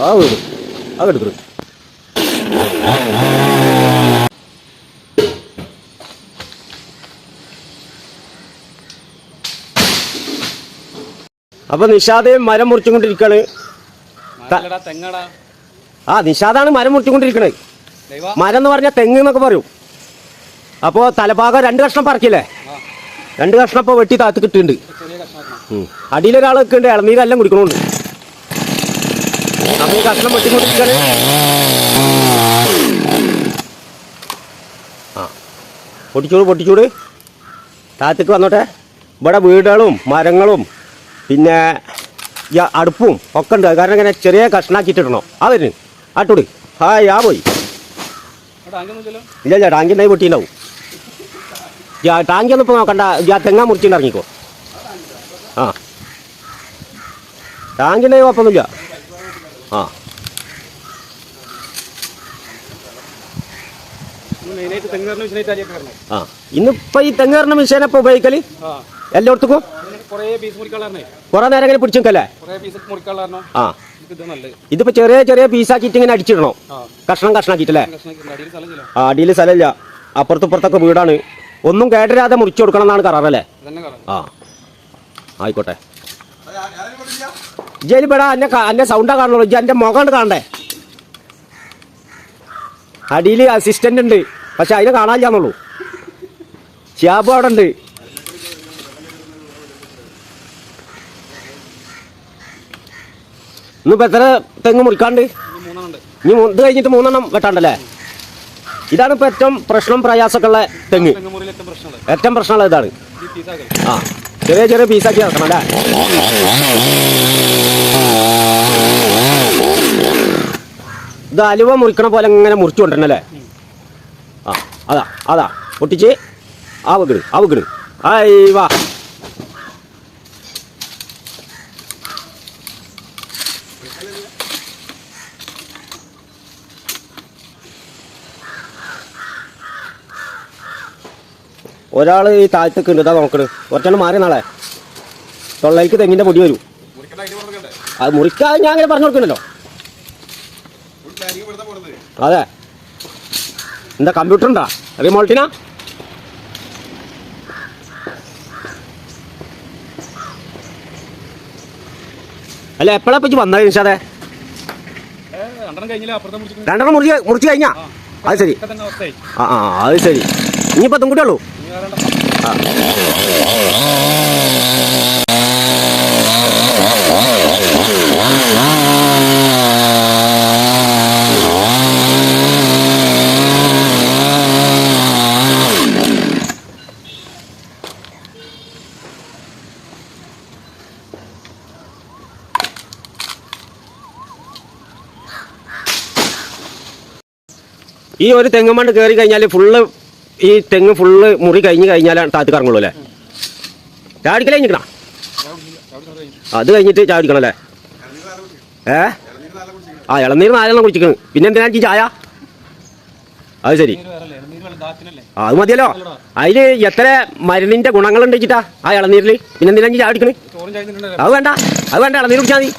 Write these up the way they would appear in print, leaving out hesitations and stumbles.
ആ വീട് അതെടുക്കുന്നു. അപ്പൊ നിഷാദ് മരം മുറിച്ചുകൊണ്ടിരിക്കാണ്. ആ നിഷാദാണ് മരം മുറിച്ചുകൊണ്ടിരിക്കണേ. മരം എന്ന് പറഞ്ഞാൽ തെങ്ങ് എന്നൊക്കെ പറയും. അപ്പോൾ തലഭാഗം 2 കഷ്ണം പറക്കില്ലേ, 2 കഷ്ണം ഇപ്പോൾ വെട്ടി താത്ത് കിട്ടുന്നുണ്ട്. അടിയിലൊരാളൊക്കെ ഉണ്ട്, ഇളനീരെല്ലാം കുടിക്കണുണ്ട്. അപ്പോൾ ഈ കഷ്ണം വെട്ടിക്കൊണ്ടിരിക്കാണ്. ആ പൊട്ടിച്ചൂട് താഴത്തേക്ക് വന്നോട്ടെ. ഇവിടെ വീടുകളും മരങ്ങളും പിന്നെ ഈ അടുപ്പും ഒക്കെ ഉണ്ട്. കാരണം ഇങ്ങനെ ചെറിയ കഷ്ണാക്കിയിട്ടിടണോ അതിന് ആട്ടൂട്. ഹായ് പോയി. ഇല്ല ടാങ്കി ഉണ്ടായി പൊട്ടിയിട്ടുണ്ടാവും. ടാങ്കി ഒന്നും ഇപ്പോൾ നോക്കണ്ട. തെങ്ങാൻ മുറിച്ചിട്ട് ഇറങ്ങിക്കോ. ആ ടാങ്കി ഉണ്ടായി കുഴപ്പമൊന്നുമില്ല. ആ ആ ഇന്നിപ്പോ ഈ തെങ്ങേറിന് മിഷീനെ ഇപ്പൊ ഉപയോഗിക്കല് എല്ലായിടത്തും കുറെ നേരം ഇങ്ങനെ പിടിച്ചു നിൽക്കല്ലേ. ആ ഇതിപ്പോ ചെറിയ പീസാക്കിയിട്ട് ഇങ്ങനെ അടിച്ചിടണോ, കഷ്ണാക്കിയിട്ടല്ലേ. ആ അടിയിൽ സ്ഥലമില്ല, അപ്പുറത്തുപ്പുറത്തൊക്കെ വീടാണ്. ഒന്നും കേട്ടരാതെ മുറിച്ചു കൊടുക്കണം എന്നാണ് കരാറല്ലേ. ആ ആയിക്കോട്ടെ. ജയില് പെടാ എന്നെ സൗണ്ടാ കാണുള്ളൂ. എന്റെ മുഖം കാണണ്ടേ. അടിയിൽ അസിസ്റ്റന്റ് ഉണ്ട്, പക്ഷെ അതിനെ കാണാനില്ലാന്നുള്ളൂ. ഷിയാബ് അവിടെ ഉണ്ട്. ഇന്നിപ്പോ എത്ര തെങ്ങ് മുറിക്കാണ്ട്? ഇനി ഇത് കഴിഞ്ഞിട്ട് 3 വെട്ടാണ്ടല്ലേ. ഇതാണ് ഇപ്പൊ ഏറ്റവും പ്രശ്നം പ്രയാസമൊക്കെ ഉള്ള തെങ്ങ്. ഏറ്റവും പ്രശ്നമുള്ള ഇതാണ്. ആ ചെറിയ പീസാക്കി ഇറക്കണം അല്ലേ. ഇത് അലുവ മുറിക്കണ പോലെ ഇങ്ങനെ മുറിച്ചു കൊണ്ടിരുന്നല്ലേ. ആ അതാ പൊട്ടിച്ച് ആ വെക്കണ്. ആയി വാ. ഒരാൾ ഈ താഴത്തേക്ക് ഉണ്ട്. ഇതാ നോക്കണ്. കുറച്ചാണ് മാറി നാളെ തൊള്ളയിലേക്ക് തെങ്ങിന്റെ പൊടി വരും. അത് മുറിക്കാൻ ഞാൻ അങ്ങനെ പറഞ്ഞു കൊടുക്കണല്ലോ. അതെ എന്താ കമ്പ്യൂട്ടർ ഉണ്ടാ റിമോൾട്ടിനാ? അല്ല എപ്പോഴാ പറ്റി വന്നത് നിഷാദേ? 2 മുറിച്ച് കഴിഞ്ഞാ? അത് ശരി. ആ അത് ശരി. ഇനിയിപ്പോ അതും കൂടെ ഉള്ളൂ. ഈ ഒരു തെങ്ങുമണ്ട് കയറി കഴിഞ്ഞാൽ ഈ തെങ്ങ് ഫുള്ള് മുറി കഴിഞ്ഞാലാണ് താഴത്ത് കറങ്ങുള്ളൂ അല്ലേ. ചാടിക്കലേ കഴിഞ്ഞിക്കണം. അത് കഴിഞ്ഞിട്ട് ചാടിക്കണം അല്ലേ. ആ ഇളനീർ 4 കുടിച്ചിരിക്കണം. പിന്നെ എന്തിനാ ചായ? അത് ശരി. അത് മതിയല്ലോ. അതില് എത്ര മരുന്നിന്റെ ഗുണങ്ങളുണ്ട് വെച്ചിട്ടാ ആ ഇളനീരിൽ. പിന്നെ എന്തിനാ ചാടിക്കണ്? അത് വേണ്ട ഇളനീർ കുടിച്ചാൽ മതി.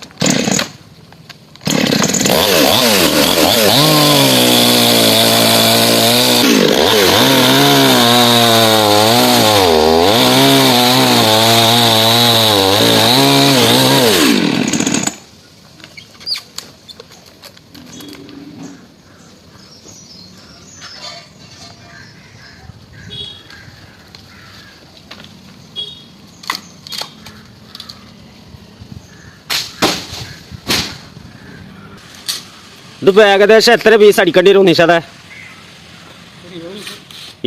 ഇതിപ്പോ ഏകദേശം എത്ര പീസ് അടിക്കേണ്ടി വരും നിഷാദേ?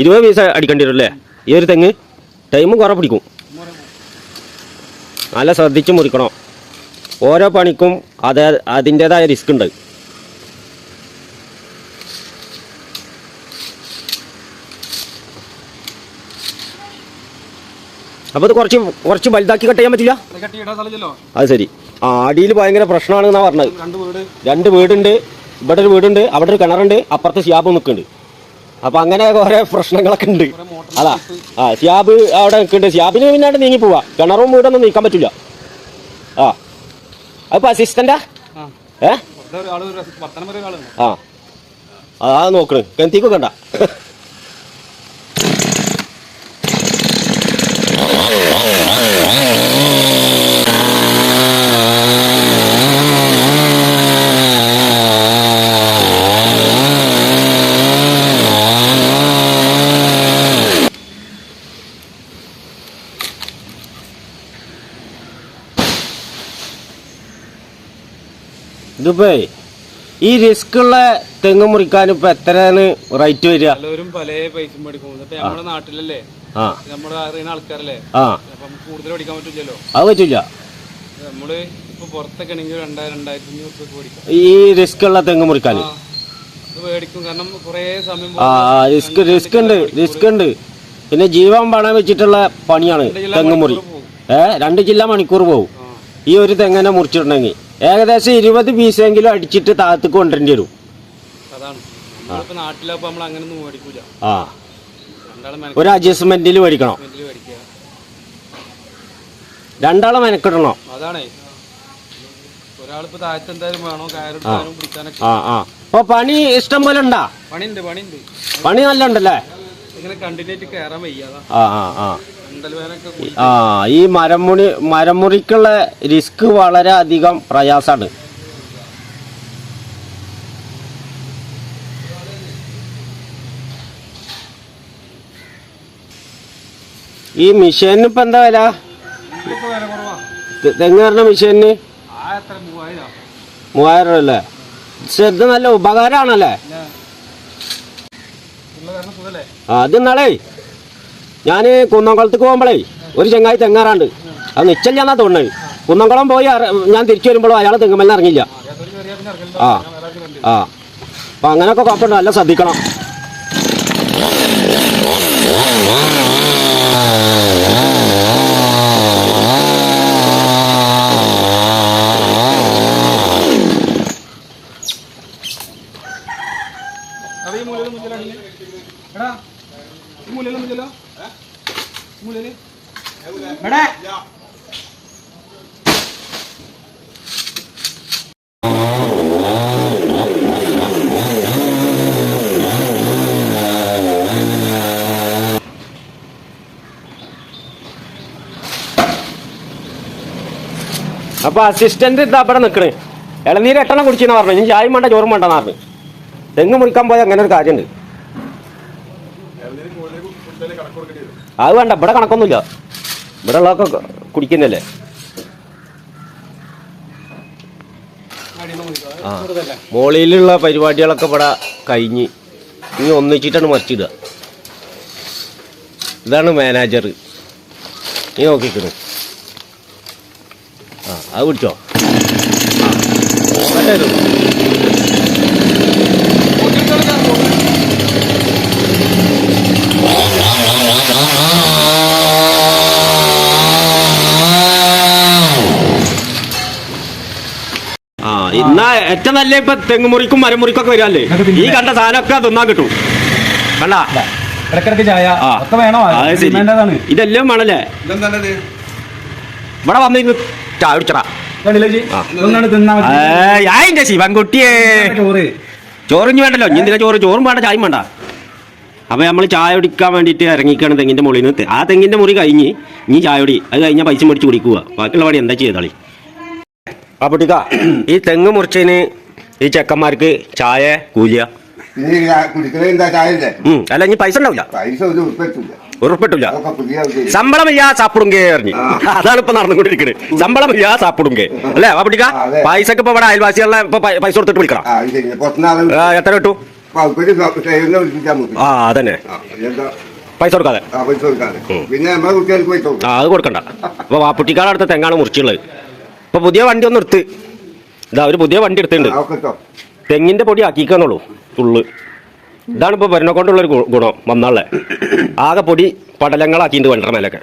20 പീസ് അടിക്കേണ്ടി വരും അല്ലേ ഈ ഒരു തെങ്ങ്? ടൈമും കുറെ പിടിക്കും. നല്ല ശ്രദ്ധിച്ച് മുറിക്കണം. ഓരോ പണിക്കും അതിൻ്റെതായ റിസ്ക് ഉണ്ട്. അപ്പോൾ ഇത് കുറച്ച് വലുതാക്കി കട്ട് ചെയ്യാൻ പറ്റില്ല? അത് ശരി. ആ അടിയിൽ ഭയങ്കര പ്രശ്നമാണെന്നാ പറഞ്ഞത്. 2 വീടുണ്ട്. ഇവിടെ ഒരു വീടുണ്ട്, അവിടെ ഒരു കിണറുണ്ട്, അപ്പുറത്ത് ഷിയാബ് നിൽക്കുന്നുണ്ട്. അപ്പം അങ്ങനെ കുറേ പ്രശ്നങ്ങളൊക്കെ ഉണ്ട്. അതാ ഷിയാബ് അവിടെ നിൽക്കുന്നുണ്ട്. ഷിയാബിന് പിന്നാണ്ട് നീങ്ങി പോവാ. കിണറും വീടൊന്നും നീക്കാൻ പറ്റില്ല. അതിപ്പോൾ അസിസ്റ്റൻ്റാ? ആ അതാ നോക്കണ് കിണറ്റിക്ക് കണ്ട ഇതിപ്പോ ഈ റിസ്ക് ഉള്ള തെങ്ങ് മുറിക്കാൻ ഇപ്പൊ എത്രയാണ് റേറ്റ് വരിക? പലരും പല പൈസ മേടിക്കും. നമ്മുടെ നാട്ടിലല്ലേ, നമ്മുടെ അറിയുന്ന ആൾക്കാരല്ലേ, കൂടുതൽ മേടിക്കാൻ പറ്റില്ലല്ലോ. അത് പറ്റില്ല. നമ്മള് ഇപ്പൊ പുറത്തൊക്കെ ആണെങ്കിൽ 2000-2500 രൂപ മേടിക്കാം ഈ റിസ്ക് ഉള്ള തെങ്ങ് മുറിക്കാൻ. മേടിക്കും, കാരണം കുറെ സമയം റിസ്ക് ഉണ്ട്. പിന്നെ ജീവൻ പണം വെച്ചിട്ടുള്ള പണിയാണ് തെങ്ങ് മുറി. 2 ജില്ല മണിക്കൂർ പോകും ഈ ഒരു തെങ്ങനെ മുറിച്ചിട്ടുണ്ടെങ്കിൽ. ഏകദേശം 20 പീസെങ്കിലും അടിച്ചിട്ട് താഴത്തേക്ക് കൊണ്ടുവരേണ്ടി വരും. ആ ഒരു അഡ്ജസ്റ്റ്മെന്റിൽ മേടിക്കണം. രണ്ടാളെ മെനക്കിടണോ? അപ്പൊ പണി ഇഷ്ടം പോലെ ഉണ്ടാ? പണി നല്ല ഉണ്ടല്ലേ? ഈ മരമുറിക്കുള്ള റിസ്ക് വളരെ അധികം പ്രയാസാണ്. ഈ മെഷീനിന് ഇപ്പൊ എന്താ വില? തെങ്ങേറിന മെഷീനിന് 3000 രൂപ അല്ലേ? പക്ഷെ ഇത് നല്ല ഉപകാരമാണല്ലേ? അത് നാളെ ഞാൻ കുന്നംകുളത്തേക്ക് പോകുമ്പോഴേ ഒരു ചങ്ങായി തെങ്ങാറാണ്ട്, അത് നിശ്ചല്ലാന്നാ തോന്നുന്നത്. കുന്നംകുളം പോയി ഞാൻ തിരിച്ചു വരുമ്പോഴും അയാൾ തെങ്ങുമെല്ലാം ഇറങ്ങില്ല. അപ്പൊ അങ്ങനെയൊക്കെ കുഴപ്പമുണ്ട്, നല്ല ശ്രദ്ധിക്കണം. അപ്പൊ അസിസ്റ്റന്റ് ഇതാ അവിടെ നിൽക്കണേ. ഇളനീര് 8 എണ്ണം കുടിച്ചെന്ന് പറഞ്ഞു. ഇനി ചായം വേണ്ട ചോറും വേണ്ടെന്ന് പറഞ്ഞു. തെങ്ങ് മുറിക്കാൻ പോയാൽ അങ്ങനെ ഒരു കാര്യമുണ്ട്. അത് വേണ്ട, ഇവിടെ കണക്കൊന്നുമില്ല. ഇവിടെ ഉള്ളതൊക്കെ കുടിക്കുന്നല്ലേ. മോളിലുള്ള പരിപാടികളൊക്കെ ഇവിടെ കഴിഞ്ഞ് ഇനി ഒന്നിച്ചിട്ടാണ് മറിച്ചിടുക. ഇതാണ് മാനേജർ. നീ നോക്കിക്കണു. അത് പിടിച്ചോ. ഇന്നാ ഏറ്റവും നല്ല ഇപ്പൊ തെങ്ങുമുറിക്കും മരമുറിക്കൊക്കെ വരാല്ലേ. ഈ കണ്ട സാധനമൊക്കെ തിന്നാൻ കിട്ടും. കണ്ട ഇതെല്ലാം വേണല്ലേ. ഇവിടെ വന്നിരുന്നു ചായ കുടിച്ചടാ. ശിവൻകുട്ടിയെ ചോറിഞ്ഞ് വേണ്ടല്ലോ. ഇനി എന്തിനാ ചോറും വേണ്ട ചായയും വേണ്ട. അപ്പൊ നമ്മൾ ചായ കുടിക്കാൻ വേണ്ടിയിട്ട് ഇറങ്ങിക്കാണ് തെങ്ങിന്റെ മുകളിൽ നിന്ന്. ആ തെങ്ങിന്റെ മുറി കഴിഞ്ഞ് ഇനി ചായ കുടി, അത് കഴിഞ്ഞാൽ പൈസ മേടിച്ച് കുടിക്കുക. ബാക്കിയുള്ള പണി എന്താ ചെയ്താളി. ആ പൊട്ടിക്ക, ഈ തെങ്ങ് മുറിച്ചതിന് ഈ ചെക്കന്മാർക്ക് ചായ കൂലിയ? അല്ല ഇനി പൈസ ഉണ്ടാവില്ല, ഉറപ്പിട്ടില്ല. ശമ്പളമില്ല സാപ്പിടുങ്കേ പറഞ്ഞു. അതാണ് ഇപ്പൊ നടന്നുകൊണ്ടിരിക്കുന്നത്. ശമ്പളമില്ല സാപ്പിടുങ്കേ അല്ലേ? ആ പൊട്ടിക്ക, പൈസക്ക് ഇപ്പൊ ഇവിടെ അയൽവാസികളെ ഇപ്പൊ പൈസ കൊടുത്തിട്ട് വിളിക്കണം. എത്ര കിട്ടു? ആ അതന്നെ, പൈസ കൊടുക്കാതെ. അത് കൊടുക്കണ്ട. അപ്പൊ വാപ്പുട്ടിക്കാട് അടുത്ത തെങ്ങാണ് മുറിച്ചുള്ളത്. ഇപ്പൊ പുതിയ വണ്ടി ഒന്ന് എടുത്ത് ഇതാ, ഒരു പുതിയ വണ്ടി എടുത്തിട്ടുണ്ട്. തെങ്ങിന്റെ പൊടി ആക്കിക്കാന്നുള്ളൂ ഫുള്ള്. ഇതാണ് ഇപ്പൊ ഭരണ കൊണ്ടുള്ളൊരു ഗുണം. വന്നാളെ ആകെ പൊടി പടലങ്ങളാക്കിയിട്ട് വേണ്ട മേലൊക്കെ.